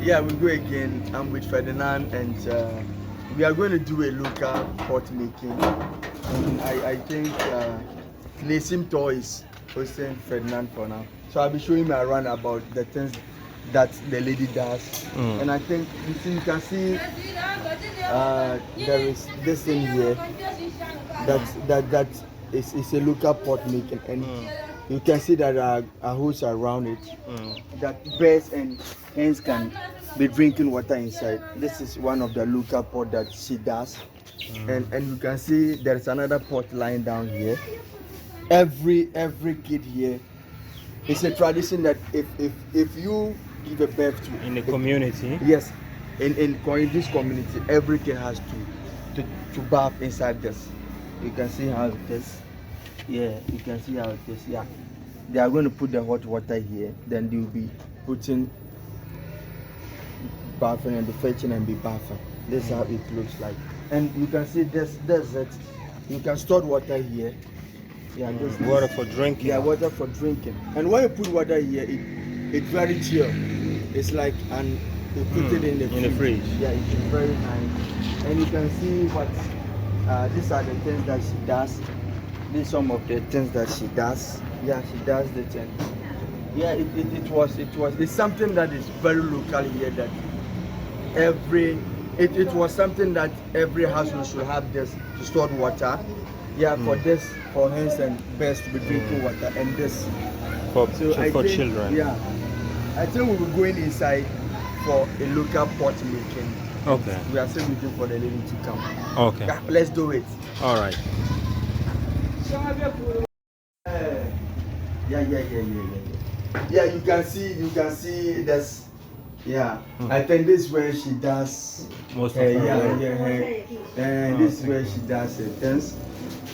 Yeah, we go again. I'm with Ferdinand, and we are going to do a local pot making. And I think Nesim Toys hosting Ferdinand for now. So I'll be showing you around about the things that the lady does. And I think you can see there is this thing here that is a local pot making, and you can see that there are holes around it that birds and hens can be drinking water inside. This is one of the local pot that she does. And you can see there's another pot lying down here. Every kid here, it's a tradition that if you give a birth to in the community, yes, in this community, every kid has to bath inside this. You can see how it is. Yeah, you can see how it is. Yeah, they are going to put the hot water here, then they will be putting bathing and the fetching and be bathing. This is how it looks like. And you can see this it. You can store water here. Yeah, this water for drinking. Yeah, water for drinking. And when you put water here, it's very chill. It's like you put it in the fridge. Yeah, it's very nice. And you can see what these are the things that she does. These are some of the things that she does. Yeah, she does the thing. Yeah, it's something that is very local here, that it was something that every household should have this stored water. Yeah, for hens and birds to be drinking water, and this for think, children. Yeah, I think we were going inside for a local pot making. Okay. We are still waiting for the lady to come. Okay. Yeah, let's do it. All right. Yeah, you can see this. Yeah, I think this is where she does most of her work. And this is where she does her things.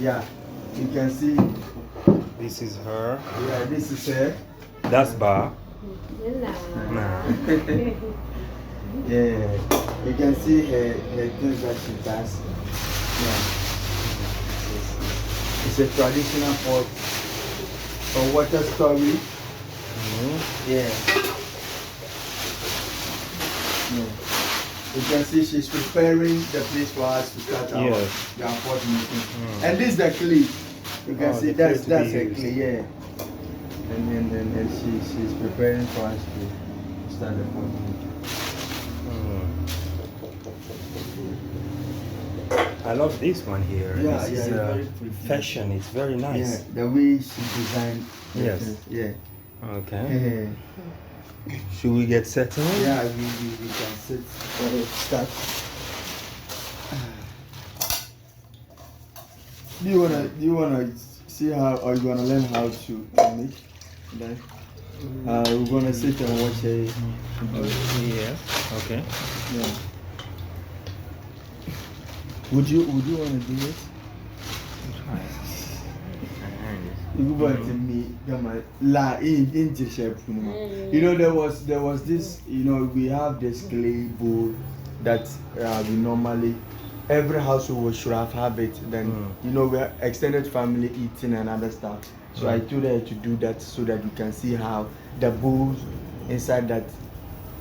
Yeah, you can see. This is her. Yeah, this is her. That's bar. Nah. Yeah, you can see her things that she does. Yeah, it's a traditional pot for water storage. Yeah. You can see she's preparing the place for us to start our pot making. And this is the clay. You can see that's her clay, yeah. And she's preparing for us to start the pot making. I love this one here. Yeah, this is fashion. It's very nice. Yeah, the way she designed. Yes. Yeah. Okay. Should we get settled? Yeah, we can sit start. Do you wanna see how, or you wanna learn how to make? Then we're gonna sit and watch a. Yeah. Okay. Yeah. Would you wanna do it? You know, there was this, we have this clay bowl that we normally, every household should have it. Then we're extended family eating and other stuff. So I told her to do that so that you can see how the bowls inside that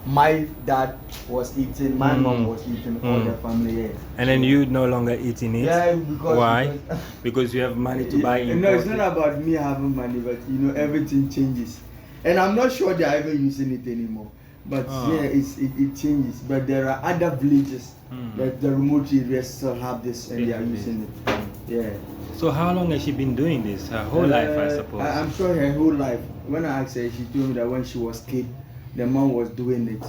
my dad was eating, my mom was eating, all the family. Yeah. And then you no longer eating it? Yeah, because why? Because you have money to buy it. No, it's not about me having money, but everything changes. And I'm not sure they are even using it anymore. But it changes. But there are other villages that the remote areas still have this and they are using it. Yeah. So how long has she been doing this? Her whole life, I suppose. I'm sure her whole life. When I asked her, she told me that when she was kid, the mom was doing it.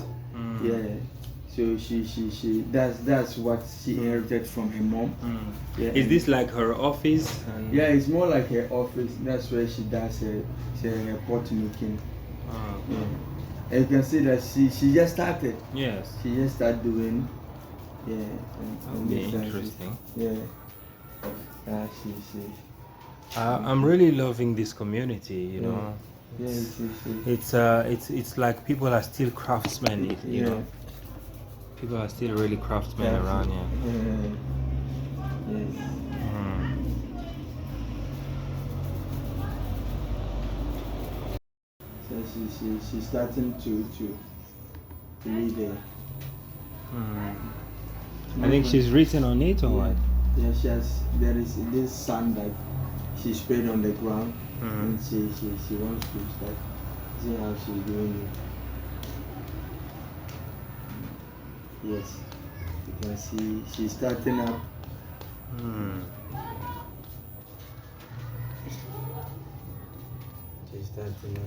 Yeah. So she that's what she inherited from her mom. Yeah. Is this like her office? Yeah, it's more like her office. That's where she does her pot making. Yeah. And you can see that she just started. Yes. She just started doing. Yeah. Okay, interesting. Yeah. I'm really loving this community. Yeah, It's like people are still craftsmen. You know. People are still really craftsmen around here. So she's starting to to live there. I think she's written on it or what? Yeah, there is this sand that she spread on the ground, and she wants to start. See how she's doing it. Yes, you can see she's starting up. She's starting up.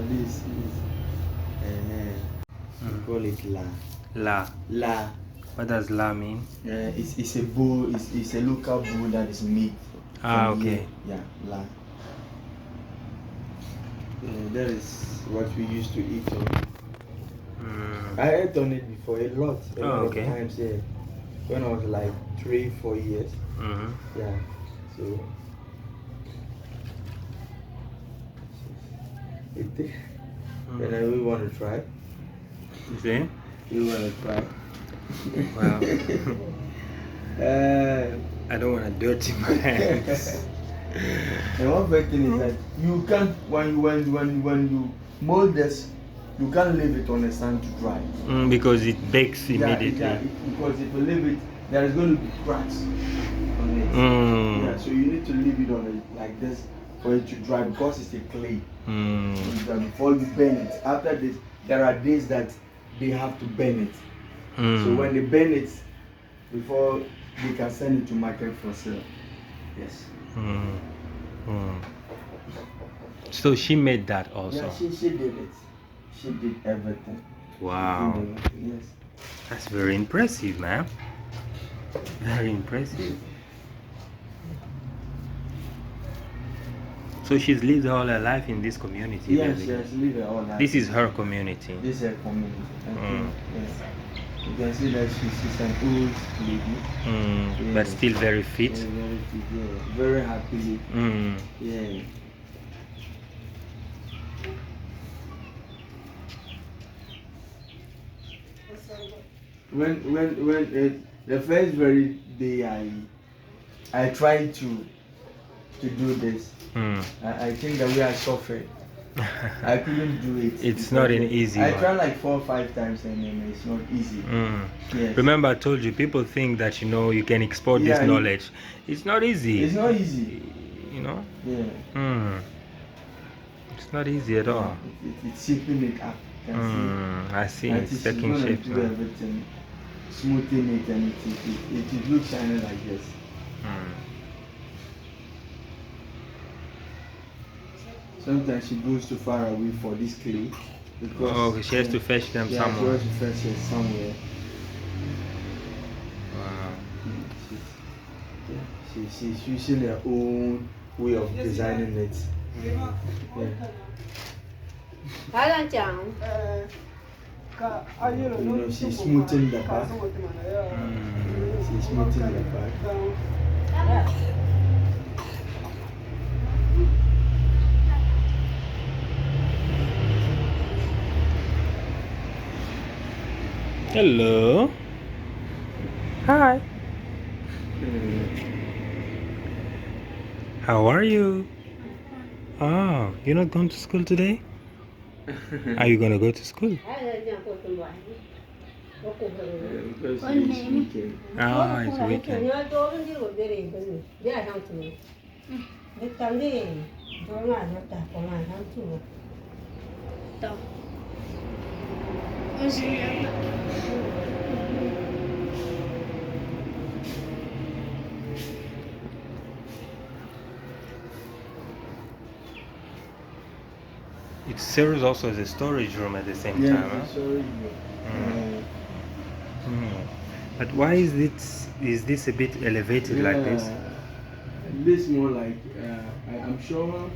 This we call it la. La. La. What does la mean? It's a bull. It's a local bull that is made. Okay. Yeah, la. That is what we used to eat on. I ate on it before a lot of times. Yeah, when I was like 3-4 years. Yeah, so. And then we want to try. You see? We want to try. Wow. I don't want to dirty my hands. And one big thing is that you can't when you mold this, you can't leave it on the sun to dry. Because it bakes immediately. Because if you leave it, there is going to be cracks on it. Yeah, so you need to leave it on it like this for it to dry because it's a clay. Before you burn it. After this, there are days that they have to burn it. So when they burn it, before they can send it to market for sale. Yes. So she made that also. Yeah, she did it. She did everything. Wow. Yes. That's very impressive, man. Very impressive. So she's lived all her life in this community. Yes, basically. yes, lived all life. This is her community. This is her community. Yes. You can see that she's an old lady. Yes. But still very fit. Yeah, very fit, yeah. Very happy. Yeah. When the first very day I tried to do this. I think that we are suffering. I couldn't do it. It's not an easy I one. tried like 4 or 5 times and then it's not easy. Yes. Remember I told you, people think that you can export this knowledge. It's not easy. It's not easy. Yeah. It's not easy at all. It's shaping it up. I see. It's taking shape now. Everything, smoothing it, and it looks shiny like this. Sometimes she goes too far away for this clay because she has to fetch them somewhere. She has to fetch it somewhere. Wow. She's using her own way of designing it. She's smoothing the back. She's smoothing the back. Hello. Hi. How are you? Oh, you're not going to school today? Are you going to go to school? Because it's weekend. Ah, it's weekend. It serves also as a storage room at the same time, huh? Sorry. But why is this a bit elevated like this? This more like I'm sure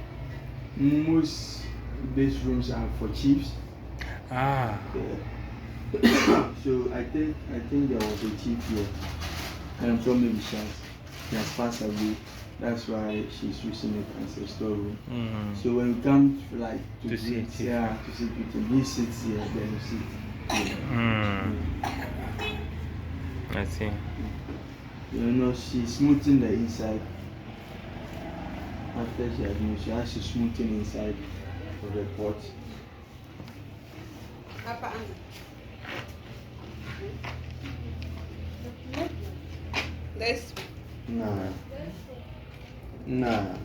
most these rooms are for chiefs. Ah. So I think there was a chief here, and I'm sure maybe she has passed away. That's why she's using it as a storeroom. So when you come to see it, to sit with him, he sits here, then you sit here. I see. You know, she's smoothing the inside. After she has moved, she has to smoothing inside of the pot. This. Nah. Nah.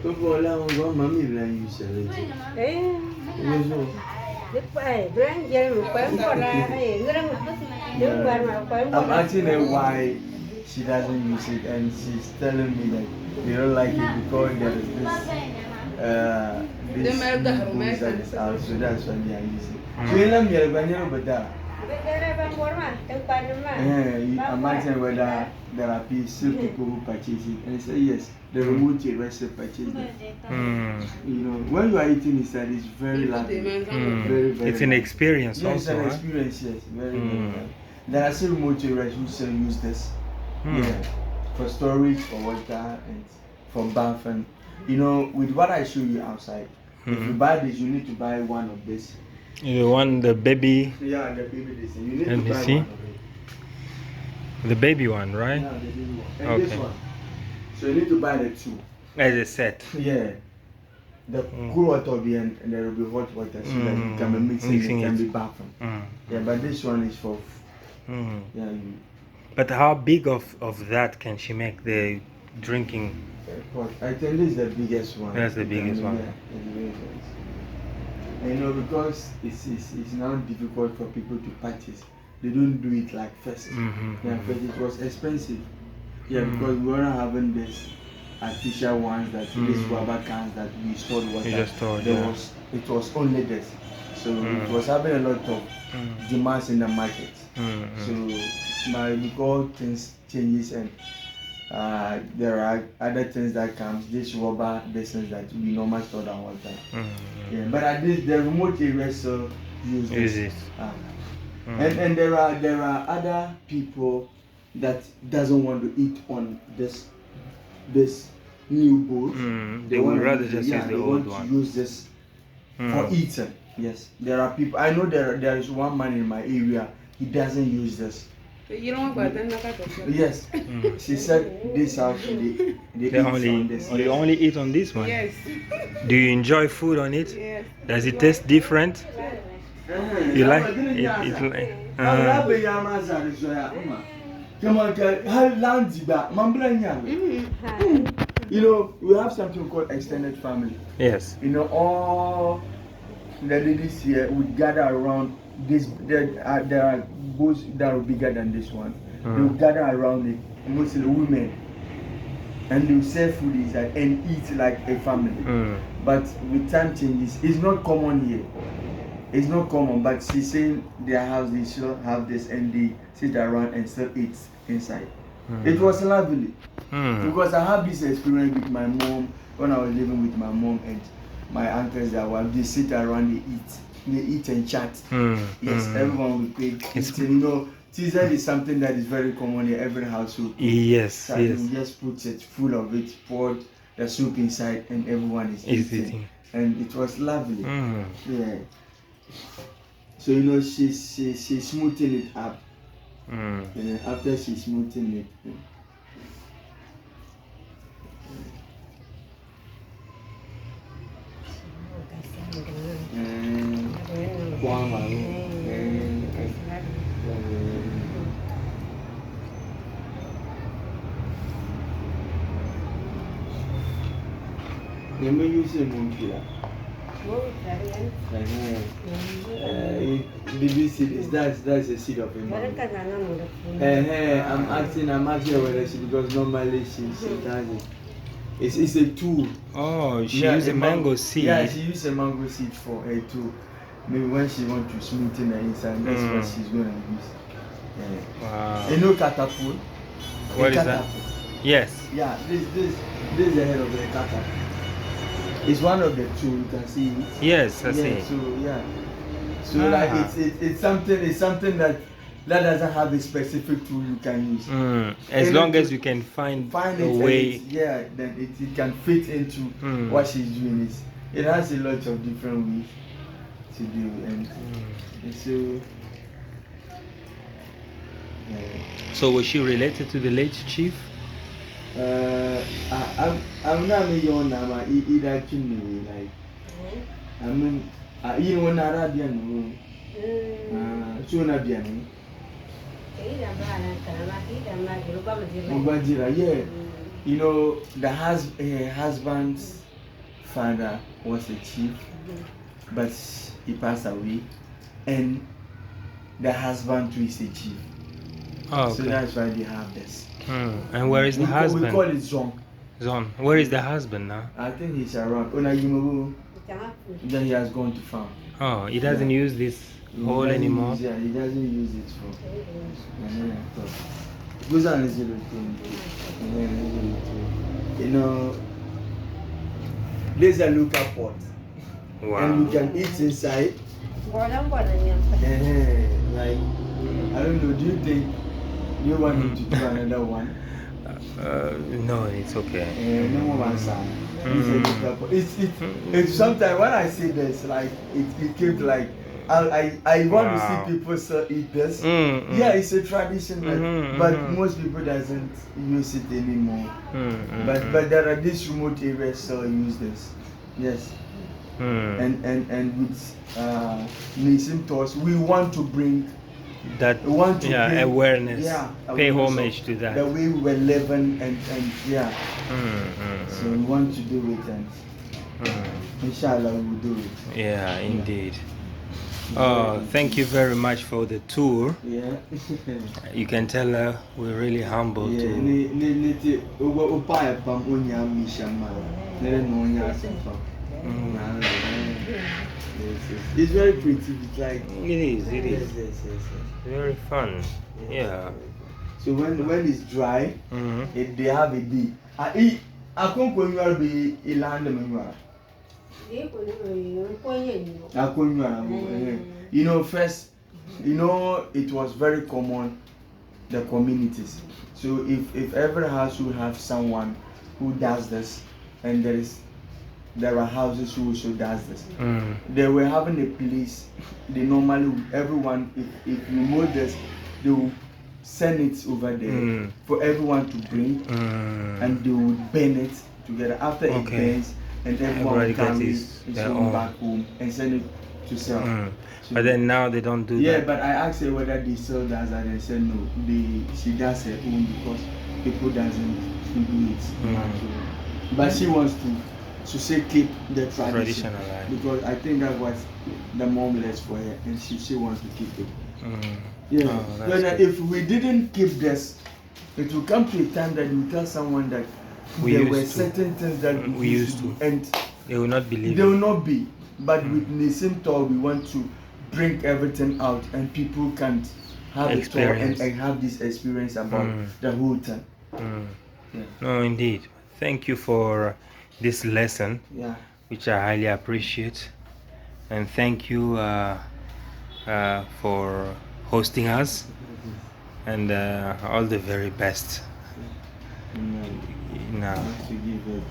People are going, mommy, blind you sell it. I'm asking her why she doesn't use it, and she's telling me that they don't like it because there is this new booze that is out, so that's why they are using it. So you let me know about that. I'm asking whether there are still people who purchase it, and they say yes, the remote recipe purchase it. You know, when you are eating inside, it's very lovely. Very, very it's an experience yes, also. It's an experience, yes. Very, very nice. There are still remote areas who still use this. Yeah, for storage, for water, and for bath. And you know, with what I show you outside, if you buy this, you need to buy one of this. You want the baby? Yeah, the baby this. You need Let to me buy see. one of it. The baby one, right? Yeah, the baby one. And Okay. this one. So you need to buy the two. As a set. Yeah. The cool water will be and there will be hot water so that you can be mixing it and be bathing. Yeah, but this one is for yeah. But how big of that can she make the drinking? I think this is the biggest one. That's the biggest one. Yeah, it's the biggest one. And you know, because it's now difficult for people to purchase, they don't do it like first. Yeah, first it was expensive. Yeah, because we were not having this artificial ones that these rubber cans that we stored water. You just stored, it was only this. So it was having a lot of demands in the market. So because things changes and there are other things that comes, this rubber business that we normally store down water. Yeah, but at least the remote areas so use this. And there are other people that doesn't want to eat on this new boat. They would rather just use the old one. To use this for eating. Yes, there are people. I know there is one man in my area. He doesn't use this. You don't want Yes, she said this house they eat on this. You only eat on this one. Yes. Do you enjoy food on it? Yes. Does it taste different? You like it? You know, we have something called extended family. Yes. You know, all the ladies here would gather around this. There are boats that are bigger than this one. They will gather around it, mostly women, and they will serve food inside and eat like a family. But with time changes, it's not common here. It's not common, but she's saying their house, they still have this and they sit around and still eat inside. It was lovely because I have this experience with my mom when I was living with my mom and my uncles that were, they sit around, they eat and chat. Yes, everyone will pay. You know, teaser is something that is very common in every household. Yes, so yes. You just put it full of it, pour the soup inside, and everyone is eating. And it was lovely. Yeah. So you know, she's smoothing it up. And then after she's smoothing it. Let me use a monkey. Did you see this? That's a seed of a mango. I'm asking whether she, because normally she does it. It's a tool. Oh, she used a mango seed. Yeah, she used a mango seed for a tool. Maybe when she wants to smoothen the inside, that's what she's going to use. Yeah. Wow. You know catapult? What is that? Yes. Yeah, this is the head of the catapult. It's one of the two, you can see it. Yes, I see. So yeah. So like it's something that doesn't have a specific tool you can use. As long as you can find a way. Then it can fit into what she's doing. it has a lot of different ways to do, and so. So was she related to the late chief? I'm not a young man. It actually like. I mean, you know, not Arabian. So not Arabian. Mubajira, yeah. You know, her husband's father was a chief, but he passed away, and the husband too is a chief. Oh, okay. So that's why they have this. And where is the husband? We call it Zong. Zon. Where is the husband now? I think he's around. Then he has gone to farm. Oh, he doesn't use this hole anymore. Yeah, he doesn't use it for. Goes on his little thing. You know, there's a local pot. Wow. And you can eat inside. Like, I don't know, do you think you want me to do another one? No, it's okay. No more answer. It's sometimes when I say this, like it keeps like I want to see people still eat this. Yeah, it's a tradition, but most people doesn't use it anymore. But there are these remote areas still use this. Yes. And with Nisim Tours, we want to bring that bring, awareness. Yeah, pay homage to that. The way we were living and yeah. So we want to do it, and inshallah we will do it. Yeah, indeed. Oh, thank you very much for the tour. Yeah. You can tell we're really humble to. It's very pretty. It's like It is. yes. Very fun. Yeah. So when it's dry, they have a day. I can't go anywhere be a land You know, first, you know, it was very common, the communities. So if every house will have someone who does this, and there are houses who also does this. They were having a place. They normally everyone if you mold this, they will send it over there for everyone to bring, and they will burn it together. After it burns, and everyone will carry his own back home and send it to sell. So, but then now they don't do that. Yeah, but I asked her whether they sell that, and they said no. She does her own because people doesn't do it. But she wants to say keep the tradition alive, because I think that was the mom less for her, and she wants to keep it. Yeah. But if we didn't keep this, it will come to a time that you tell someone that there were certain things that we used to, and they will not believe. They will not be. But with Nisim Tour, we want to bring everything out, and people can have a tour and have this experience about the whole time. Yeah. No, indeed. Thank you for this lesson, which I highly appreciate, and thank you for hosting us, and all the very best. To give it